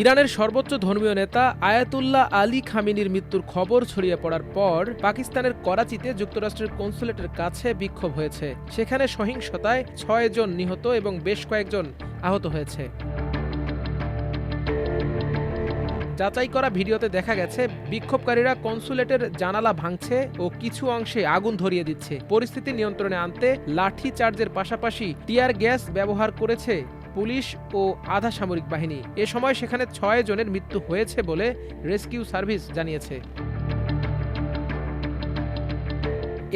ইরানের সর্বোচ্চ ধর্মীয় নেতা আয়াতুল্লাহ আলী খামেনির মৃত্যুর খবর ছড়িয়ে পড়ার পর পাকিস্তানের করাচিতে যুক্তরাষ্ট্রের কনসুলেটের কাছে বিক্ষোভ হয়েছে। সেখানে সহিংসতায় ৬ জন নিহত এবং বেশ কয়েকজন আহত হয়েছে। যাচাই করা ভিডিওতে দেখা গেছে বিক্ষোভকারীরা কনসুলেটের জানালা ভাঙছে ও কিছু অংশে আগুন ধরিয়ে দিচ্ছে। পরিস্থিতি নিয়ন্ত্রণে আনতে লাঠি চার্জের পাশাপাশি টিয়ার গ্যাস ব্যবহার করেছে পুলিশ ও আধা সামরিক বাহিনী। এ সময় সেখানে ৬ জনের মৃত্যু হয়েছে বলে রেস্কিউ সার্ভিস জানিয়েছে।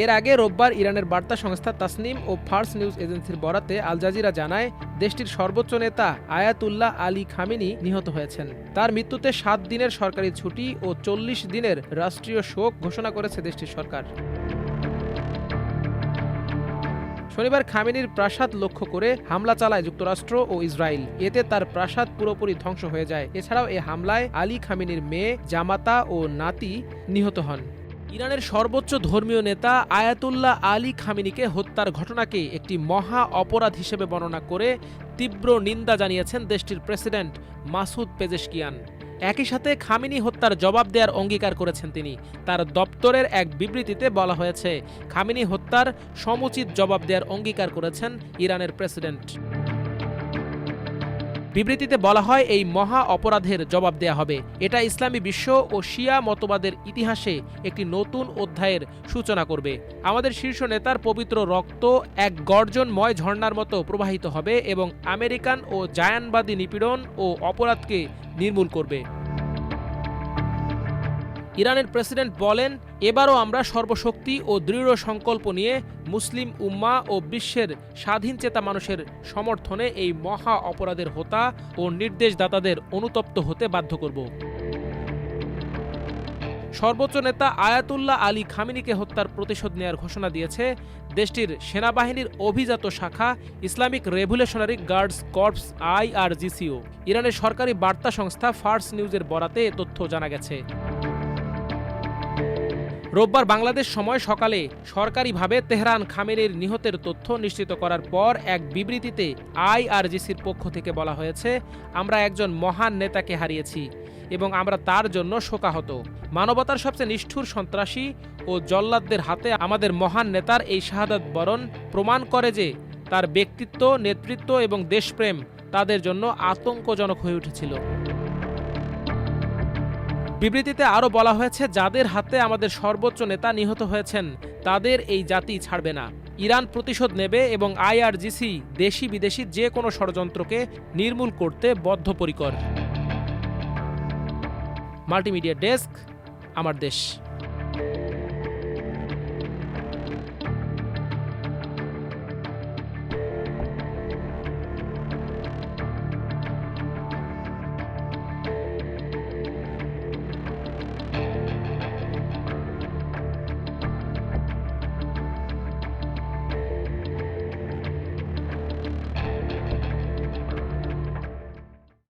এর আগে রোববার ইরানের বার্তা সংস্থা তাসনিম ও ফার্স নিউজ এজেন্সির বরাতে আল জাজিরা জানায় দেশটির সর্বোচ্চ নেতা আয়াতুল্লাহ আলী খামেনি নিহত হয়েছেন। তার মৃত্যুতে ৭ দিনের সরকারি ছুটি ও ৪০ দিনের রাষ্ট্রীয় শোক ঘোষণা করেছে দেশটির সরকার। শনিবার খামেনির প্রাসাদ লক্ষ্য করে হামলা চালায় যুক্তরাষ্ট্র ও ইসরায়েল। এতে তার প্রাসাদ পুরোপুরি ধ্বংস হয়ে যায়। এছাড়াও এ হামলায় আলী খামেনির মেয়ে, জামাতা ও নাতি নিহত হন। ইরানের সর্বোচ্চ ধর্মীয় নেতা আয়াতুল্লাহ আলী খামেনিকে হত্যার ঘটনাকে একটি মহা অপরাধ হিসেবে বর্ণনা করে তীব্র নিন্দা জানিয়েছেন দেশটির প্রেসিডেন্ট মাসুদ পেজেশকিয়ান। একই সাথে খামেনি হত্যার জবাব দেওয়ার অঙ্গীকার করেছেন তিনি। তার দপ্তরের এক বিবৃতিতে বলা হয়েছে, খামেনি হত্যার সমুচিত জবাব দেওয়ার অঙ্গীকার করেছেন ইরানের প্রেসিডেন্ট। বিবৃতিতে বলা হয়, এই মহা অপরাধের জবাব দেয়া হবে। এটা ইসলামী বিশ্ব ও শিয়া মতবাদের ইতিহাসে একটি নতুন অধ্যায়ের সূচনা করবে। আমাদের শীর্ষ নেতার পবিত্র রক্ত এক গর্জনময় ঝর্ণার মতো প্রবাহিত হবে এবং আমেরিকান ও জায়ানবাদী নিপীড়ন ও অপরাধকে নির্মূল করবে। ইরানের প্রেসিডেন্ট বলেন, এবারও আমরা সর্বশক্তি ও দৃঢ় সংকল্প নিয়ে মুসলিম উম্মাহ ও বিশ্বের স্বাধীনচেতা মানুষের সমর্থনে এই মহা অপরাধের হোতা ও নির্দেশদাতাদের অনুতপ্ত হতে বাধ্য করব। সর্বোচ্চ নেতা আয়াতুল্লাহ আলী খামেনিকে হত্যার প্রতিশোধ নেয়ার ঘোষণা দিয়েছে দেশটির সেনাবাহিনীর অভিজাত শাখা ইসলামিক রেভলিউশনারি গার্ডস কর্পস IRGCও। ইরানের সরকারি বার্তা সংস্থা ফার্স নিউজের বরাতে এ তথ্য জানা গেছে। রোববার বাংলাদেশ সময় সকালে সরকারিভাবে তেহরান খামেনির নিহতের তথ্য নিশ্চিত করার পর এক বিবৃতিতে IRGCর পক্ষ থেকে বলা হয়েছে, আমরা একজন মহান নেতাকে হারিয়েছি এবং আমরা তার জন্য শোকাহত। মানবতার সবচেয়ে নিষ্ঠুর সন্ত্রাসী ও জল্লাদদের হাতে আমাদের মহান নেতার এই শাহাদাত বরণ প্রমাণ করে যে তার ব্যক্তিত্ব, নেতৃত্ব এবং দেশপ্রেম তাদের জন্য আতঙ্কজনক হয়ে উঠেছিল। বিবৃতিতে আরও বলা হয়েছে, যাদের হাতে আমাদের সর্বোচ্চ নেতা নিহত হয়েছেন তাদের এই জাতি ছাড়বে না। ইরান প্রতিশোধ নেবে এবং IRGC দেশি বিদেশি যে কোনো ষড়যন্ত্রকে নির্মূল করতে বদ্ধপরিকর। মাল্টিমিডিয়া ডেস্ক, আমার দেশ।